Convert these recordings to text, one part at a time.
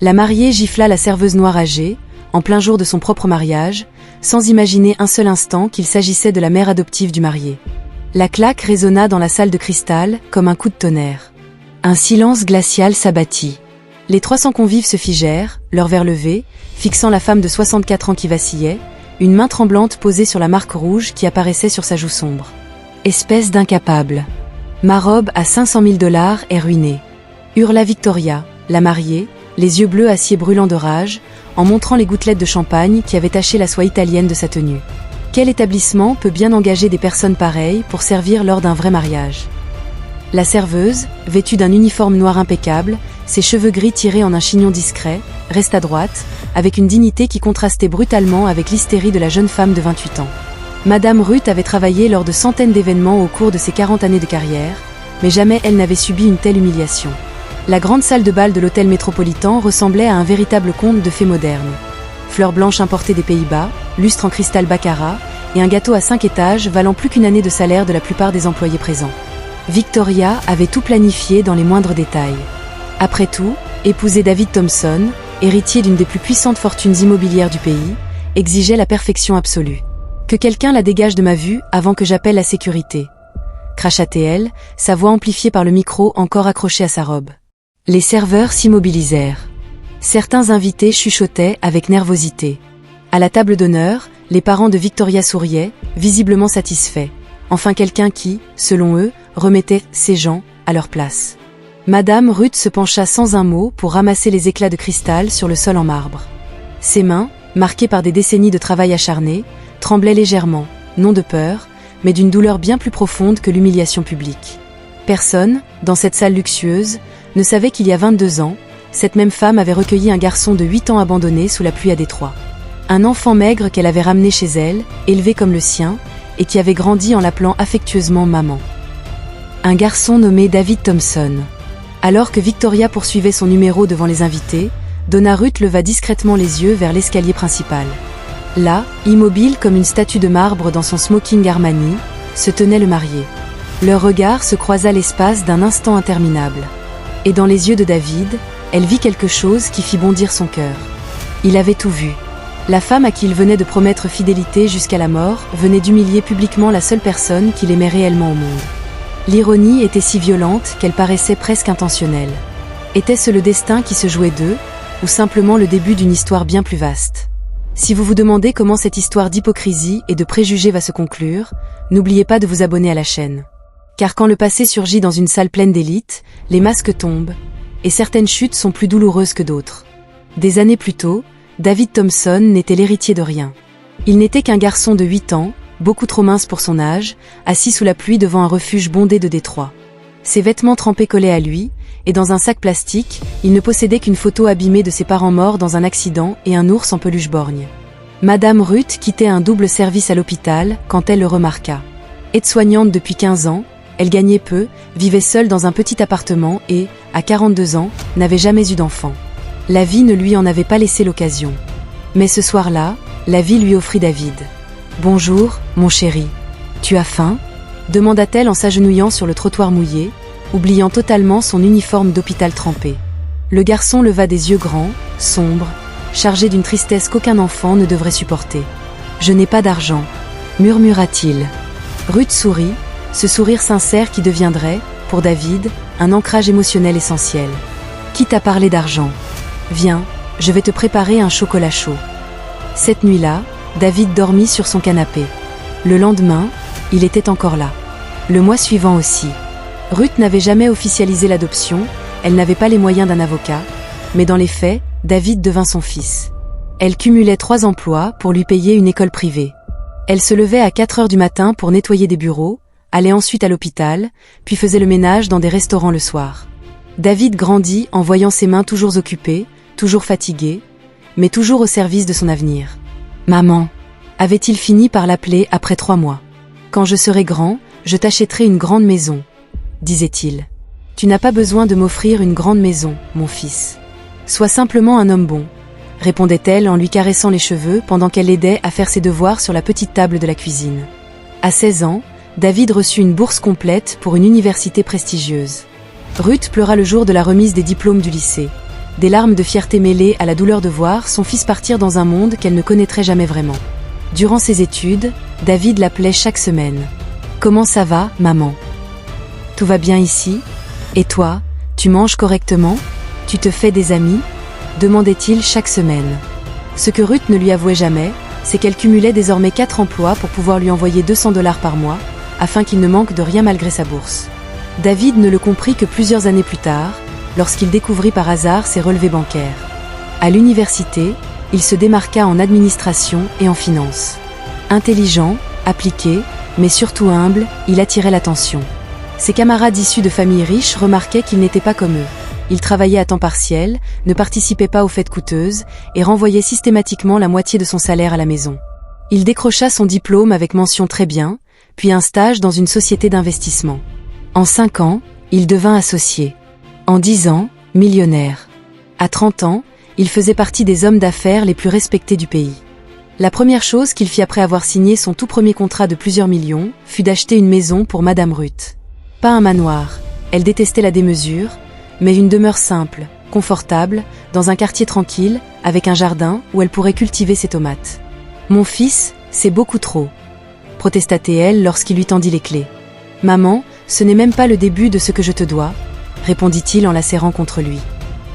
La mariée gifla la serveuse noire âgée, en plein jour de son propre mariage, sans imaginer un seul instant qu'il s'agissait de la mère adoptive du marié. La claque résonna dans la salle de cristal comme un coup de tonnerre. Un silence glacial s'abattit. Les 300 convives se figèrent, leurs verres levés, fixant la femme de 64 ans qui vacillait, une main tremblante posée sur la marque rouge qui apparaissait sur sa joue sombre. Espèce d'incapable. Ma robe à 500 000 $ est ruinée. Hurla Victoria, la mariée, les yeux bleus acier brûlants de rage, en montrant les gouttelettes de champagne qui avaient taché la soie italienne de sa tenue. Quel établissement peut bien engager des personnes pareilles pour servir lors d'un vrai mariage? La serveuse, vêtue d'un uniforme noir impeccable, ses cheveux gris tirés en un chignon discret, reste à droite, avec une dignité qui contrastait brutalement avec l'hystérie de la jeune femme de 28 ans. Madame Ruth avait travaillé lors de centaines d'événements au cours de ses 40 années de carrière, mais jamais elle n'avait subi une telle humiliation. La grande salle de bal de l'hôtel métropolitain ressemblait à un véritable conte de fées modernes. Fleurs blanches importées des Pays-Bas, lustre en cristal baccarat, et un gâteau à 5 étages valant plus qu'une année de salaire de la plupart des employés présents. Victoria avait tout planifié dans les moindres détails. Après tout, épouser David Thompson, héritier d'une des plus puissantes fortunes immobilières du pays, exigeait la perfection absolue. Que quelqu'un la dégage de ma vue avant que j'appelle la sécurité. Crachatait-elle, sa voix amplifiée par le micro encore accroché à sa robe. Les serveurs s'immobilisèrent. Certains invités chuchotaient avec nervosité. À la table d'honneur, les parents de Victoria souriaient, visiblement satisfaits. Enfin quelqu'un qui, selon eux, remettait ces gens à leur place. Madame Ruth se pencha sans un mot pour ramasser les éclats de cristal sur le sol en marbre. Ses mains, marquées par des décennies de travail acharné, tremblaient légèrement, non de peur, mais d'une douleur bien plus profonde que l'humiliation publique. Personne, dans cette salle luxueuse, ne savait qu'il y a 22 ans, cette même femme avait recueilli un garçon de 8 ans abandonné sous la pluie à Détroit. Un enfant maigre qu'elle avait ramené chez elle, élevé comme le sien, et qui avait grandi en l'appelant affectueusement maman. Un garçon nommé David Thompson. Alors que Victoria poursuivait son numéro devant les invités, Donna Ruth leva discrètement les yeux vers l'escalier principal. Là, immobile comme une statue de marbre dans son smoking Armani, se tenait le marié. Leur regard se croisa l'espace d'un instant interminable. Et dans les yeux de David, elle vit quelque chose qui fit bondir son cœur. Il avait tout vu. La femme à qui il venait de promettre fidélité jusqu'à la mort venait d'humilier publiquement la seule personne qu'il aimait réellement au monde. L'ironie était si violente qu'elle paraissait presque intentionnelle. Était-ce le destin qui se jouait d'eux, ou simplement le début d'une histoire bien plus vaste? Si vous vous demandez comment cette histoire d'hypocrisie et de préjugés va se conclure, n'oubliez pas de vous abonner à la chaîne. Car quand le passé surgit dans une salle pleine d'élite, les masques tombent, et certaines chutes sont plus douloureuses que d'autres. Des années plus tôt, David Thompson n'était l'héritier de rien. Il n'était qu'un garçon de 8 ans, beaucoup trop mince pour son âge, assis sous la pluie devant un refuge bondé de Détroit. Ses vêtements trempés collaient à lui, et dans un sac plastique, il ne possédait qu'une photo abîmée de ses parents morts dans un accident et un ours en peluche borgne. Madame Ruth quittait un double service à l'hôpital quand elle le remarqua. Aide-soignante depuis 15 ans, elle gagnait peu, vivait seule dans un petit appartement et, à 42 ans, n'avait jamais eu d'enfant. La vie ne lui en avait pas laissé l'occasion. Mais ce soir-là, la vie lui offrit David. « Bonjour, mon chéri. Tu as faim ?» demanda-t-elle en s'agenouillant sur le trottoir mouillé, oubliant totalement son uniforme d'hôpital trempé. Le garçon leva des yeux grands, sombres, chargés d'une tristesse qu'aucun enfant ne devrait supporter. « Je n'ai pas d'argent, » murmura-t-il. Ruth sourit, ce sourire sincère qui deviendrait, pour David, un ancrage émotionnel essentiel. « Qui t'a parlé d'argent ? Viens, je vais te préparer un chocolat chaud. » Cette nuit-là, David dormit sur son canapé. Le lendemain, il était encore là. Le mois suivant aussi. Ruth n'avait jamais officialisé l'adoption, elle n'avait pas les moyens d'un avocat, mais dans les faits, David devint son fils. Elle cumulait 3 emplois pour lui payer une école privée. Elle se levait à 4 heures du matin pour nettoyer des bureaux, allait ensuite à l'hôpital, puis faisait le ménage dans des restaurants le soir. David grandit en voyant ses mains toujours occupées, toujours fatiguées, mais toujours au service de son avenir. « Maman !» avait-il fini par l'appeler après 3 mois. « Quand je serai grand, je t'achèterai une grande maison, » disait-il. « Tu n'as pas besoin de m'offrir une grande maison, mon fils. Sois simplement un homme bon, » répondait-elle en lui caressant les cheveux pendant qu'elle l'aidait à faire ses devoirs sur la petite table de la cuisine. À 16 ans, David reçut une bourse complète pour une université prestigieuse. Ruth pleura le jour de la remise des diplômes du lycée. des larmes de fierté mêlées à la douleur de voir son fils partir dans un monde qu'elle ne connaîtrait jamais vraiment. Durant ses études, David l'appelait chaque semaine. « Comment ça va, maman ? Tout va bien ici ? Et toi, tu manges correctement ? Tu te fais des amis ?» demandait-il chaque semaine. Ce que Ruth ne lui avouait jamais, c'est qu'elle cumulait désormais 4 emplois pour pouvoir lui envoyer $200 par mois, afin qu'il ne manque de rien malgré sa bourse. David ne le comprit que plusieurs années plus tard, lorsqu'il découvrit par hasard ses relevés bancaires. À l'université, il se démarqua en administration et en finance. Intelligent, appliqué, mais surtout humble, il attirait l'attention. Ses camarades issus de familles riches remarquaient qu'il n'était pas comme eux. Il travaillait à temps partiel, ne participait pas aux fêtes coûteuses et renvoyait systématiquement la moitié de son salaire à la maison. Il décrocha son diplôme avec mention très bien, puis un stage dans une société d'investissement. En 5 ans, il devint associé. En 10 ans, millionnaire. À 30 ans, il faisait partie des hommes d'affaires les plus respectés du pays. La première chose qu'il fit après avoir signé son tout premier contrat de plusieurs millions, fut d'acheter une maison pour Madame Ruth. Pas un manoir, elle détestait la démesure, mais une demeure simple, confortable, dans un quartier tranquille, avec un jardin où elle pourrait cultiver ses tomates. « Mon fils, c'est beaucoup trop », protesta-t-elle lorsqu'il lui tendit les clés. « Maman, ce n'est même pas le début de ce que je te dois », répondit-il en la serrant contre lui.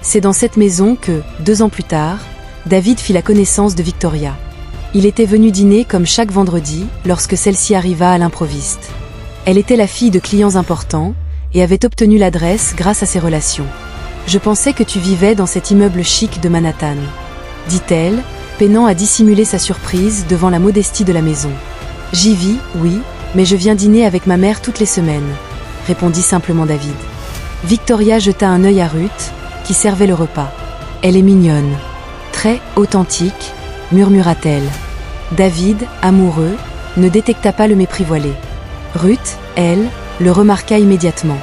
C'est dans cette maison que, 2 ans plus tard, David fit la connaissance de Victoria. Il était venu dîner comme chaque vendredi, lorsque celle-ci arriva à l'improviste. Elle était la fille de clients importants, et avait obtenu l'adresse grâce à ses relations. « Je pensais que tu vivais dans cet immeuble chic de Manhattan », dit-elle, peinant à dissimuler sa surprise devant la modestie de la maison. « J'y vis, oui, mais je viens dîner avec ma mère toutes les semaines », répondit simplement David. Victoria jeta un œil à Ruth, qui servait le repas. « Elle est mignonne. Très authentique », murmura-t-elle. David, amoureux, ne détecta pas le mépris voilé. Ruth, elle, le remarqua immédiatement.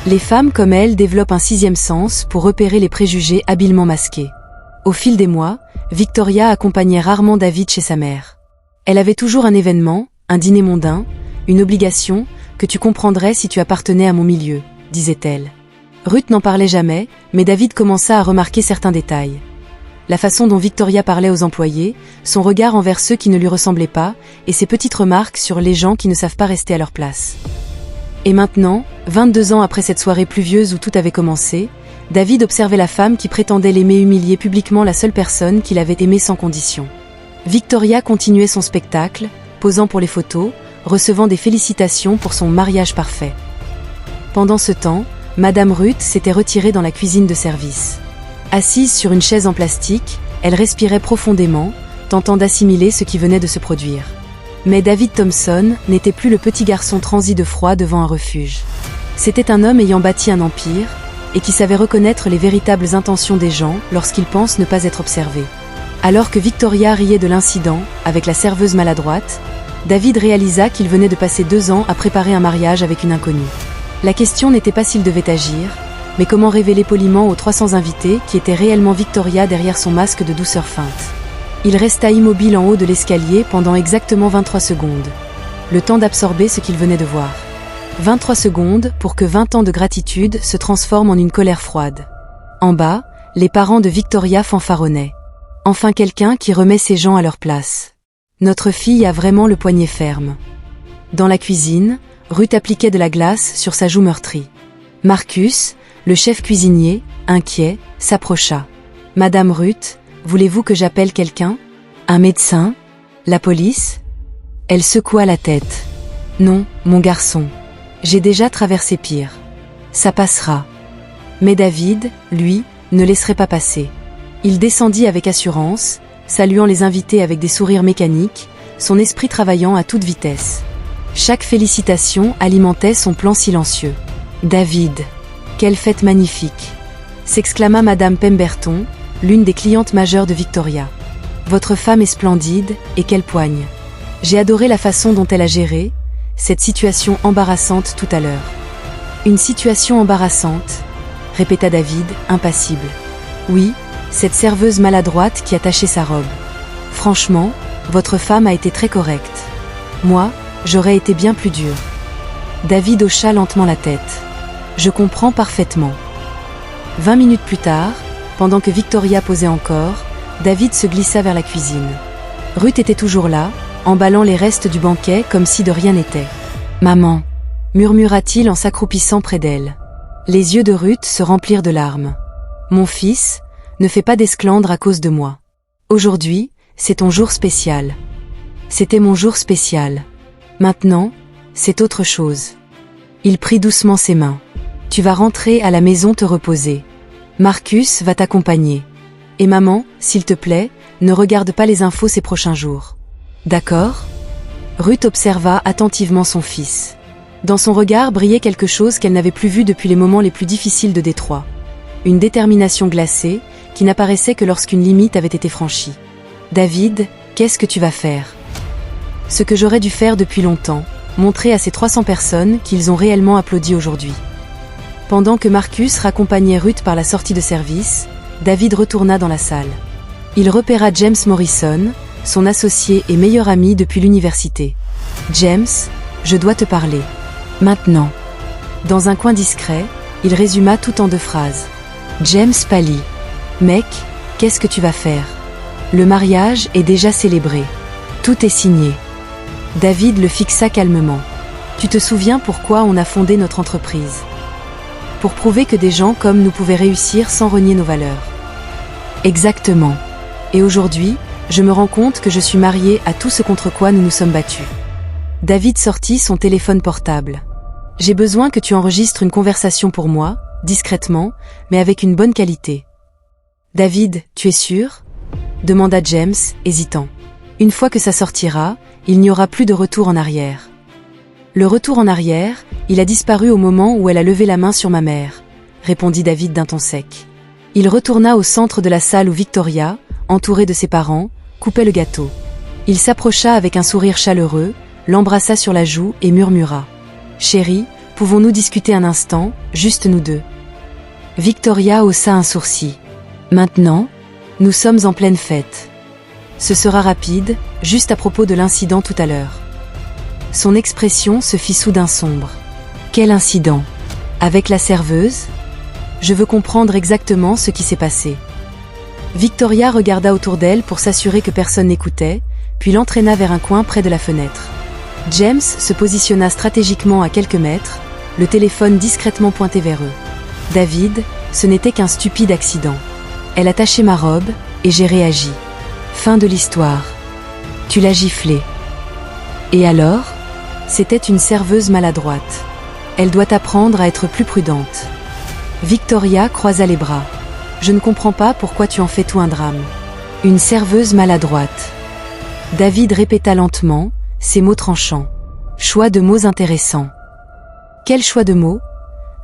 Les femmes comme elle développent un 6e sens pour repérer les préjugés habilement masqués. Au fil des mois, Victoria accompagnait rarement David chez sa mère. Elle avait toujours un événement, un dîner mondain, une obligation, que tu comprendrais si tu appartenais à mon milieu, disait-elle. Ruth n'en parlait jamais, mais David commença à remarquer certains détails. La façon dont Victoria parlait aux employés, son regard envers ceux qui ne lui ressemblaient pas, et ses petites remarques sur les gens qui ne savent pas rester à leur place. Et maintenant, 22 ans après cette soirée pluvieuse où tout avait commencé, David observait la femme qui prétendait l'aimer humilier publiquement la seule personne qu'il avait aimée sans condition. Victoria continuait son spectacle, posant pour les photos, recevant des félicitations pour son mariage parfait. Pendant ce temps, Madame Ruth s'était retirée dans la cuisine de service. Assise sur une chaise en plastique, elle respirait profondément, tentant d'assimiler ce qui venait de se produire. Mais David Thompson n'était plus le petit garçon transi de froid devant un refuge. C'était un homme ayant bâti un empire, et qui savait reconnaître les véritables intentions des gens lorsqu'ils pensent ne pas être observés. Alors que Victoria riait de l'incident, avec la serveuse maladroite, David réalisa qu'il venait de passer 2 ans à préparer un mariage avec une inconnue. La question n'était pas s'il devait agir, mais comment révéler poliment aux 300 invités qui étaient réellement Victoria derrière son masque de douceur feinte. Il resta immobile en haut de l'escalier pendant exactement 23 secondes. Le temps d'absorber ce qu'il venait de voir. 23 secondes pour que 20 ans de gratitude se transforment en une colère froide. En bas, les parents de Victoria fanfaronnaient. Enfin quelqu'un qui remet ses gens à leur place. Notre fille a vraiment le poignet ferme. Dans la cuisine, Ruth appliquait de la glace sur sa joue meurtrie. Marcus, le chef cuisinier, inquiet, s'approcha. « Madame Ruth, voulez-vous que j'appelle quelqu'un ? Un médecin ? La police ?» Elle secoua la tête. « Non, mon garçon. J'ai déjà traversé pire. Ça passera. » Mais David, lui, ne laisserait pas passer. Il descendit avec assurance, saluant les invités avec des sourires mécaniques, son esprit travaillant à toute vitesse. Chaque félicitation alimentait son plan silencieux. « David, quelle fête magnifique !» s'exclama Madame Pemberton, l'une des clientes majeures de Victoria. « Votre femme est splendide, et quelle poigne ! J'ai adoré la façon dont elle a géré cette situation embarrassante tout à l'heure. » « Une situation embarrassante ?» répéta David, impassible. « Oui, cette serveuse maladroite qui a taché sa robe. Franchement, votre femme a été très correcte. Moi, j'aurais été bien plus dur. » David hocha lentement la tête. « Je comprends parfaitement. » 20 minutes plus tard, Pendant que Victoria posait encore, David se glissa vers la cuisine. Ruth était toujours là, emballant les restes du banquet comme si de rien n'était. « Maman !» murmura-t-il en s'accroupissant près d'elle. Les yeux de Ruth se remplirent de larmes. « Mon fils, ne fais pas d'esclandre à cause de moi. Aujourd'hui, c'est ton jour spécial. » C'était mon jour spécial. Maintenant, c'est autre chose. Il prit doucement ses mains. « Tu vas rentrer à la maison te reposer. Marcus va t'accompagner. Et maman, s'il te plaît, ne regarde pas les infos ces prochains jours. D'accord ?» Ruth observa attentivement son fils. Dans son regard brillait quelque chose qu'elle n'avait plus vu depuis les moments les plus difficiles de Détroit. Une détermination glacée, qui n'apparaissait que lorsqu'une limite avait été franchie. « David, qu'est-ce que tu vas faire ?» Ce que j'aurais dû faire depuis longtemps, montrer à ces 300 personnes qu'ils ont réellement applaudi aujourd'hui. Pendant que Marcus raccompagnait Ruth par la sortie de service, David retourna dans la salle. Il repéra James Morrison, son associé et meilleur ami depuis l'université. « James, je dois te parler. Maintenant. » Dans un coin discret, il résuma tout en 2 phrases. James pâlit. « Mec, qu'est-ce que tu vas faire ? Le mariage est déjà célébré. Tout est signé. » David le fixa calmement. « Tu te souviens pourquoi on a fondé notre entreprise ? Pour prouver que des gens comme nous pouvaient réussir sans renier nos valeurs. » Exactement. Et aujourd'hui, je me rends compte que je suis marié à tout ce contre quoi nous nous sommes battus. David sortit son téléphone portable. « J'ai besoin que tu enregistres une conversation pour moi, discrètement, mais avec une bonne qualité. »« David, tu es sûr ?» demanda James, hésitant. « Une fois que ça sortira, il n'y aura plus de retour en arrière. » Le retour en arrière, il a disparu au moment où elle a levé la main sur ma mère, répondit David d'un ton sec. Il retourna au centre de la salle où Victoria, entourée de ses parents, coupait le gâteau. Il s'approcha avec un sourire chaleureux, l'embrassa sur la joue et murmura. « Chérie, pouvons-nous discuter un instant, juste nous deux ?» Victoria haussa un sourcil. « Maintenant, nous sommes en pleine fête. Ce sera rapide, juste à propos de l'incident tout à l'heure. » Son expression se fit soudain sombre. « Quel incident ? Avec la serveuse ? Je veux comprendre exactement ce qui s'est passé. » Victoria regarda autour d'elle pour s'assurer que personne n'écoutait, puis l'entraîna vers un coin près de la fenêtre. James se positionna stratégiquement à quelques mètres, le téléphone discrètement pointé vers eux. « David, ce n'était qu'un stupide accident. Elle a taché ma robe, et j'ai réagi. Fin de l'histoire. Tu l'as giflée. Et alors ? C'était une serveuse maladroite. Elle doit apprendre à être plus prudente. » Victoria croisa les bras. « Je ne comprends pas pourquoi tu en fais tout un drame. Une serveuse maladroite. » David répéta lentement, ses mots tranchants. Choix de mots intéressants. « Quel choix de mots ? »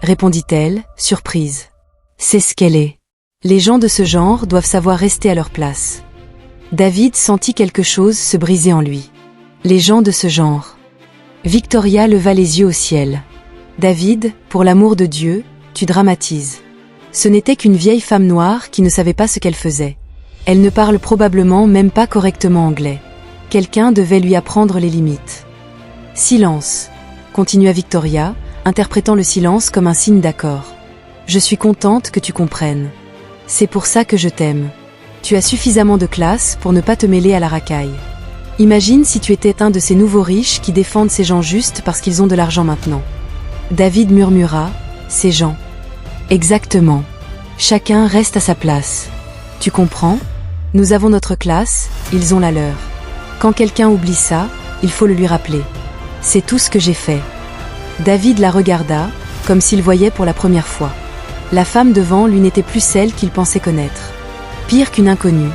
répondit-elle, surprise. « C'est ce qu'elle est. Les gens de ce genre doivent savoir rester à leur place. » David sentit quelque chose se briser en lui. Les gens de ce genre. Victoria leva les yeux au ciel. « David, pour l'amour de Dieu, tu dramatises. Ce n'était qu'une vieille femme noire qui ne savait pas ce qu'elle faisait. Elle ne parle probablement même pas correctement anglais. Quelqu'un devait lui apprendre les limites. »« Silence, » continua Victoria, interprétant le silence comme un signe d'accord. « Je suis contente que tu comprennes. C'est pour ça que je t'aime. Tu as suffisamment de classe pour ne pas te mêler à la racaille. Imagine si tu étais un de ces nouveaux riches qui défendent ces gens juste parce qu'ils ont de l'argent maintenant. » David murmura, « Ces gens. » Exactement. Chacun reste à sa place. Tu comprends ? Nous avons notre classe, ils ont la leur. Quand quelqu'un oublie ça, il faut le lui rappeler. C'est tout ce que j'ai fait. David la regarda, comme s'il voyait pour la première fois. La femme devant lui n'était plus celle qu'il pensait connaître. Pire qu'une inconnue,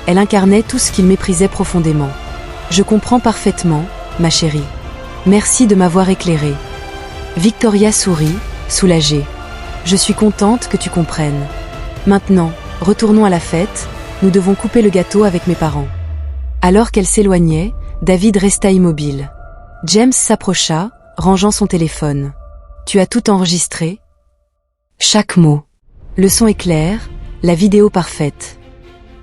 elle incarnait tout ce qu'il méprisait profondément. « Je comprends parfaitement, ma chérie. Merci de m'avoir éclairée. » Victoria sourit, soulagée. « Je suis contente que tu comprennes. Maintenant, retournons à la fête, nous devons couper le gâteau avec mes parents. » Alors qu'elle s'éloignait, David resta immobile. James s'approcha, rangeant son téléphone. « Tu as tout enregistré ? » Chaque mot. Le son est clair, la vidéo parfaite.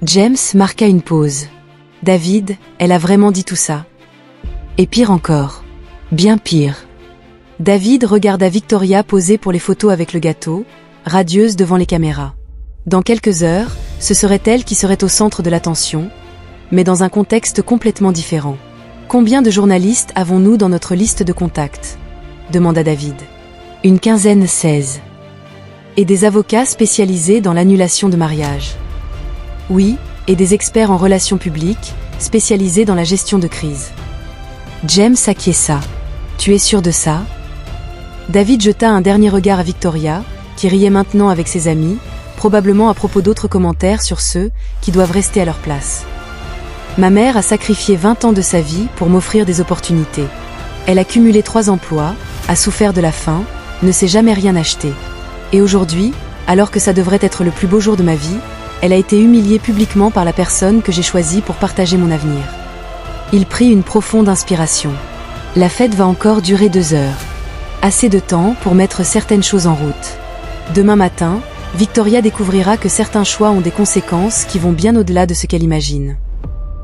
James marqua une pause. « David, elle a vraiment dit tout ça. » Et pire encore. Bien pire. David regarda Victoria poser pour les photos avec le gâteau, radieuse devant les caméras. Dans quelques heures, ce serait elle qui serait au centre de l'attention, mais dans un contexte complètement différent. « Combien de journalistes avons-nous dans notre liste de contacts ?» demanda David. « Une quinzaine, 16. Et des avocats spécialisés dans l'annulation de mariage. »« Oui, et des experts en relations publiques, spécialisés dans la gestion de crise. » James acquiesça. « Tu es sûr de ça ?» David jeta un dernier regard à Victoria, qui riait maintenant avec ses amis, probablement à propos d'autres commentaires sur ceux qui doivent rester à leur place. « Ma mère a sacrifié 20 ans de sa vie pour m'offrir des opportunités. Elle a cumulé 3 emplois, a souffert de la faim, ne s'est jamais rien acheté. Et aujourd'hui, alors que ça devrait être le plus beau jour de ma vie, elle a été humiliée publiquement par la personne que j'ai choisie pour partager mon avenir. » Il prit une profonde inspiration. « La fête va encore durer 2 heures. Assez de temps pour mettre certaines choses en route. Demain matin, Victoria découvrira que certains choix ont des conséquences qui vont bien au-delà de ce qu'elle imagine. »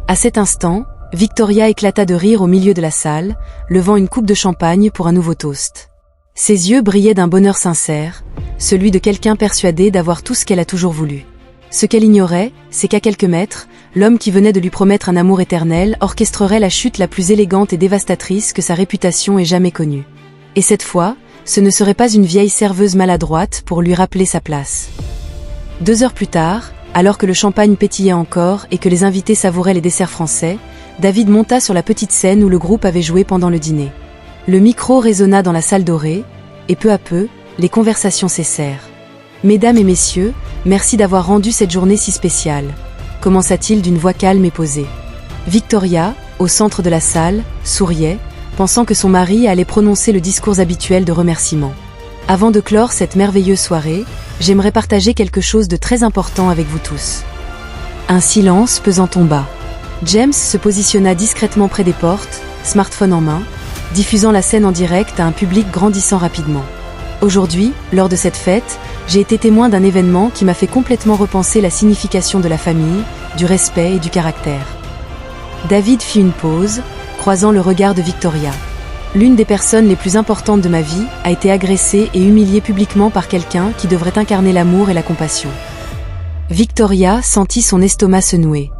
À cet instant, Victoria éclata de rire au milieu de la salle, levant une coupe de champagne pour un nouveau toast. Ses yeux brillaient d'un bonheur sincère, celui de quelqu'un persuadé d'avoir tout ce qu'elle a toujours voulu. Ce qu'elle ignorait, c'est qu'à quelques mètres, l'homme qui venait de lui promettre un amour éternel orchestrerait la chute la plus élégante et dévastatrice que sa réputation ait jamais connue. Et cette fois, ce ne serait pas une vieille serveuse maladroite pour lui rappeler sa place. 2 heures plus tard, alors que le champagne pétillait encore et que les invités savouraient les desserts français, David monta sur la petite scène où le groupe avait joué pendant le dîner. Le micro résonna dans la salle dorée, et peu à peu, les conversations cessèrent. « Mesdames et messieurs, merci d'avoir rendu cette journée si spéciale », commença-t-il d'une voix calme et posée. Victoria, au centre de la salle, souriait, pensant que son mari allait prononcer le discours habituel de remerciement. « Avant de clore cette merveilleuse soirée, j'aimerais partager quelque chose de très important avec vous tous. » Un silence pesant tomba. James se positionna discrètement près des portes, smartphone en main, diffusant la scène en direct à un public grandissant rapidement. Aujourd'hui, lors de cette fête, j'ai été témoin d'un événement qui m'a fait complètement repenser la signification de la famille, du respect et du caractère. David fit une pause, croisant le regard de Victoria. L'une des personnes les plus importantes de ma vie a été agressée et humiliée publiquement par quelqu'un qui devrait incarner l'amour et la compassion. Victoria sentit son estomac se nouer.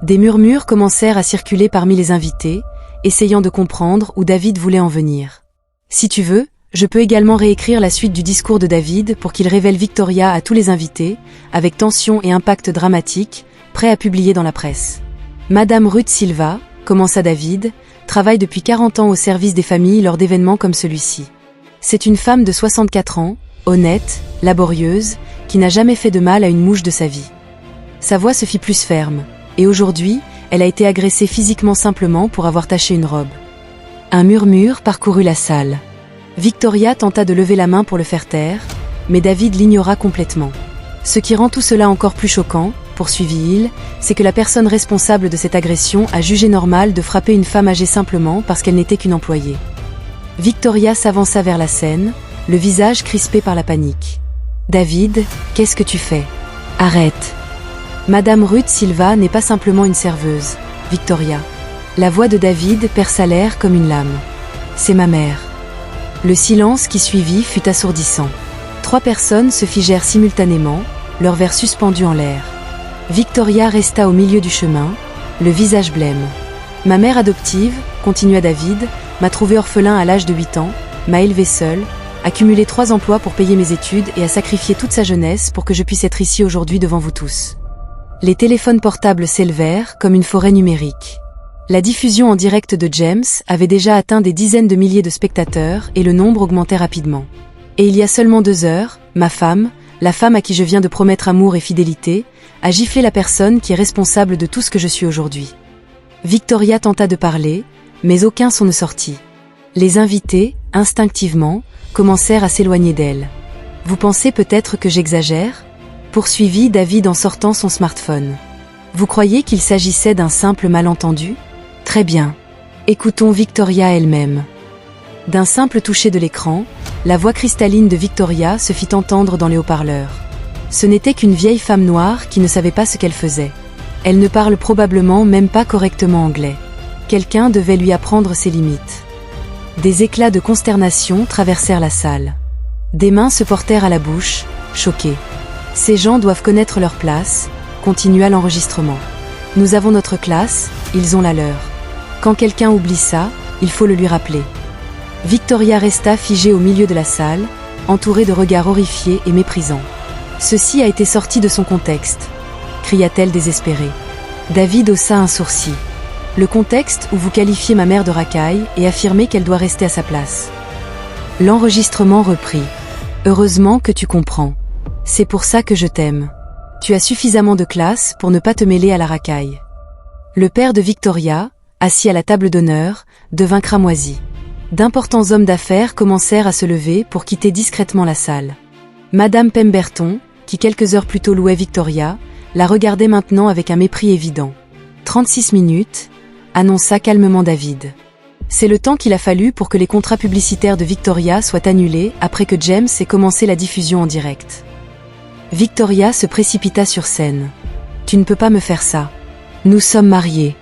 Des murmures commencèrent à circuler parmi les invités, essayant de comprendre où David voulait en venir. « Si tu veux, je peux également réécrire la suite du discours de David pour qu'il révèle Victoria à tous les invités, avec tension et impact dramatique, prêt à publier dans la presse. » Madame Ruth Silva, commença David, travaille depuis 40 ans au service des familles lors d'événements comme celui-ci. C'est une femme de 64 ans, honnête, laborieuse, qui n'a jamais fait de mal à une mouche de sa vie. Sa voix se fit plus ferme, et aujourd'hui, elle a été agressée physiquement simplement pour avoir taché une robe. Un murmure parcourut la salle. Victoria tenta de lever la main pour le faire taire, mais David l'ignora complètement. Ce qui rend tout cela encore plus choquant, poursuivit-il, c'est que la personne responsable de cette agression a jugé normal de frapper une femme âgée simplement parce qu'elle n'était qu'une employée. Victoria s'avança vers la scène, le visage crispé par la panique. « David, qu'est-ce que tu fais ? Arrête !» Madame Ruth Silva n'est pas simplement une serveuse, Victoria. La voix de David perça l'air comme une lame. « C'est ma mère. » Le silence qui suivit fut assourdissant. 3 personnes se figèrent simultanément, leurs verres suspendus en l'air. Victoria resta au milieu du chemin, le visage blême. « Ma mère adoptive, continua David, m'a trouvé orphelin à l'âge de 8 ans, m'a élevé seul, a cumulé 3 emplois pour payer mes études et a sacrifié toute sa jeunesse pour que je puisse être ici aujourd'hui devant vous tous. » Les téléphones portables s'élevèrent comme une forêt numérique. La diffusion en direct de James avait déjà atteint des dizaines de milliers de spectateurs et le nombre augmentait rapidement. Et il y a seulement 2 heures, ma femme, la femme à qui je viens de promettre amour et fidélité, a giflé la personne qui est responsable de tout ce que je suis aujourd'hui. Victoria tenta de parler, mais aucun son ne sortit. Les invités, instinctivement, commencèrent à s'éloigner d'elle. « Vous pensez peut-être que j'exagère ?» poursuivit David en sortant son smartphone. « Vous croyez qu'il s'agissait d'un simple malentendu ? Très bien. Écoutons Victoria elle-même. » D'un simple toucher de l'écran, la voix cristalline de Victoria se fit entendre dans les haut-parleurs. Ce n'était qu'une vieille femme noire qui ne savait pas ce qu'elle faisait. Elle ne parle probablement même pas correctement anglais. Quelqu'un devait lui apprendre ses limites. Des éclats de consternation traversèrent la salle. Des mains se portèrent à la bouche, choquées. Ces gens doivent connaître leur place, continua l'enregistrement. Nous avons notre classe, ils ont la leur. Quand quelqu'un oublie ça, il faut le lui rappeler. Victoria resta figée au milieu de la salle, entourée de regards horrifiés et méprisants. Ceci a été sorti de son contexte, cria-t-elle désespérée. David haussa un sourcil. Le contexte où vous qualifiez ma mère de racaille et affirmez qu'elle doit rester à sa place. L'enregistrement reprit. Heureusement que tu comprends. C'est pour ça que je t'aime. Tu as suffisamment de classe pour ne pas te mêler à la racaille. Le père de Victoria, assis à la table d'honneur, devint cramoisi. D'importants hommes d'affaires commencèrent à se lever pour quitter discrètement la salle. Madame Pemberton, qui quelques heures plus tôt louait Victoria, la regardait maintenant avec un mépris évident. 36 minutes, annonça calmement David. C'est le temps qu'il a fallu pour que les contrats publicitaires de Victoria soient annulés après que James ait commencé la diffusion en direct. Victoria se précipita sur scène. Tu ne peux pas me faire ça. Nous sommes mariés.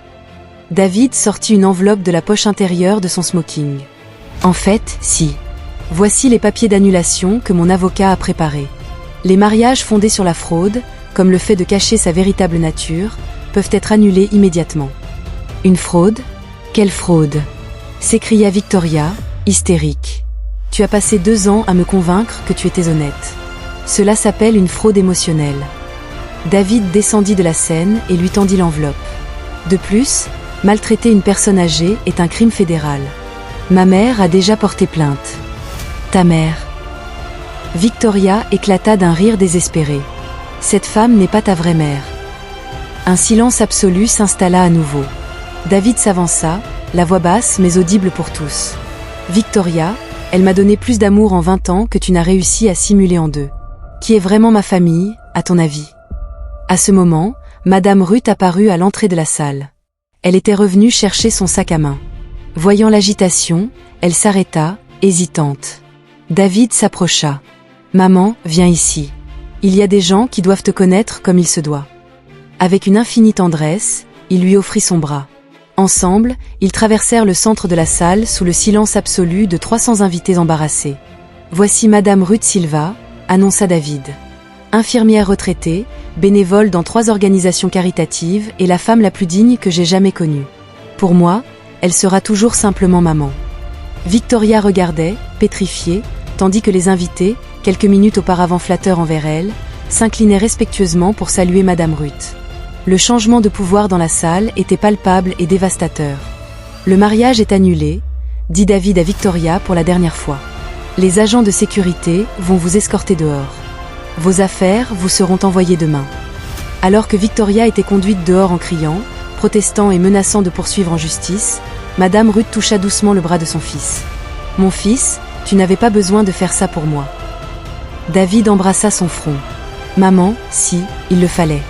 David sortit une enveloppe de la poche intérieure de son smoking. En fait, si. Voici les papiers d'annulation que mon avocat a préparés. Les mariages fondés sur la fraude, comme le fait de cacher sa véritable nature, peuvent être annulés immédiatement. Une fraude ? Quelle fraude ? S'écria Victoria, hystérique. Tu as passé 2 ans à me convaincre que tu étais honnête. Cela s'appelle une fraude émotionnelle. David descendit de la scène et lui tendit l'enveloppe. De plus, maltraiter une personne âgée est un crime fédéral. Ma mère a déjà porté plainte. Ta mère. Victoria éclata d'un rire désespéré. Cette femme n'est pas ta vraie mère. Un silence absolu s'installa à nouveau. David s'avança, la voix basse mais audible pour tous. Victoria, elle m'a donné plus d'amour en 20 ans que tu n'as réussi à simuler en 2. Qui est vraiment ma famille, à ton avis ? À ce moment, Madame Ruth apparut à l'entrée de la salle. Elle était revenue chercher son sac à main. Voyant l'agitation, elle s'arrêta, hésitante. David s'approcha. « Maman, viens ici. Il y a des gens qui doivent te connaître comme il se doit. » Avec une infinie tendresse, il lui offrit son bras. Ensemble, ils traversèrent le centre de la salle sous le silence absolu de 300 invités embarrassés. « Voici Madame Ruth Silva », annonça David. Infirmière retraitée, bénévole dans 3 organisations caritatives et la femme la plus digne que j'ai jamais connue. Pour moi, elle sera toujours simplement maman. Victoria regardait, pétrifiée, tandis que les invités, quelques minutes auparavant flatteurs envers elle, s'inclinaient respectueusement pour saluer Madame Ruth. Le changement de pouvoir dans la salle était palpable et dévastateur. Le mariage est annulé, dit David à Victoria pour la dernière fois. Les agents de sécurité vont vous escorter dehors. Vos affaires vous seront envoyées demain. Alors que Victoria était conduite dehors en criant, protestant et menaçant de poursuivre en justice, Madame Ruth toucha doucement le bras de son fils. « Mon fils, tu n'avais pas besoin de faire ça pour moi. » David embrassa son front. « Maman, si, il le fallait.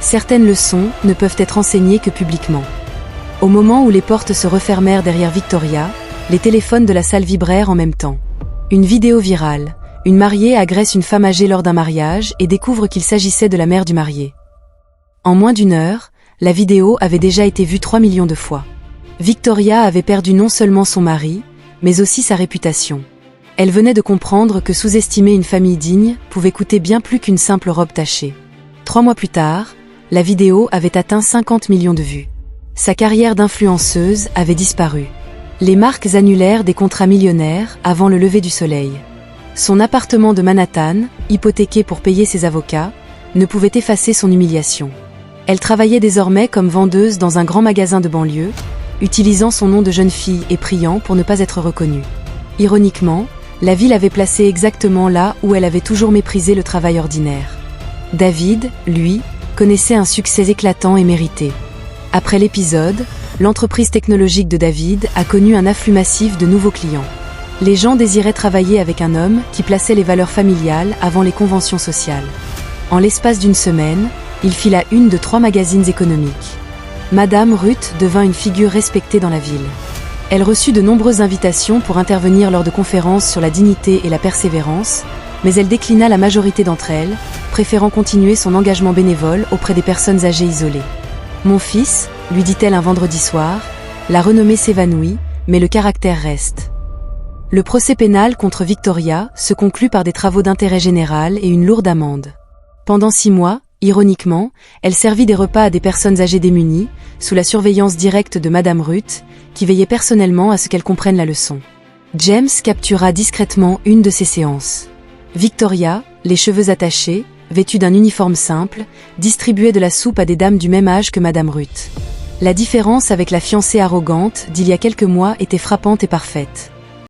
Certaines leçons ne peuvent être enseignées que publiquement. » Au moment où les portes se refermèrent derrière Victoria, les téléphones de la salle vibrèrent en même temps. Une vidéo virale. Une mariée agresse une femme âgée lors d'un mariage et découvre qu'il s'agissait de la mère du marié. En moins d'1 heure, la vidéo avait déjà été vue 3 millions de fois. Victoria avait perdu non seulement son mari, mais aussi sa réputation. Elle venait de comprendre que sous-estimer une famille digne pouvait coûter bien plus qu'une simple robe tachée. 3 mois plus tard, la vidéo avait atteint 50 millions de vues. Sa carrière d'influenceuse avait disparu. Les marques annulèrent des contrats millionnaires avant le lever du soleil. Son appartement de Manhattan, hypothéqué pour payer ses avocats, ne pouvait effacer son humiliation. Elle travaillait désormais comme vendeuse dans un grand magasin de banlieue, utilisant son nom de jeune fille et priant pour ne pas être reconnue. Ironiquement, la vie l'avait placée exactement là où elle avait toujours méprisé le travail ordinaire. David, lui, connaissait un succès éclatant et mérité. Après l'épisode, l'entreprise technologique de David a connu un afflux massif de nouveaux clients. Les gens désiraient travailler avec un homme qui plaçait les valeurs familiales avant les conventions sociales. En l'espace d'1 semaine, il fit la une de 3 magazines économiques. Madame Ruth devint une figure respectée dans la ville. Elle reçut de nombreuses invitations pour intervenir lors de conférences sur la dignité et la persévérance, mais elle déclina la majorité d'entre elles, préférant continuer son engagement bénévole auprès des personnes âgées isolées. « Mon fils, lui dit-elle un vendredi soir, la renommée s'évanouit, mais le caractère reste. » Le procès pénal contre Victoria se conclut par des travaux d'intérêt général et une lourde amende. Pendant 6 mois, ironiquement, elle servit des repas à des personnes âgées démunies, sous la surveillance directe de Madame Ruth, qui veillait personnellement à ce qu'elles comprennent la leçon. James captura discrètement une de ces séances. Victoria, les cheveux attachés, vêtue d'un uniforme simple, distribuait de la soupe à des dames du même âge que Madame Ruth. La différence avec la fiancée arrogante d'il y a quelques mois était frappante et parfaite.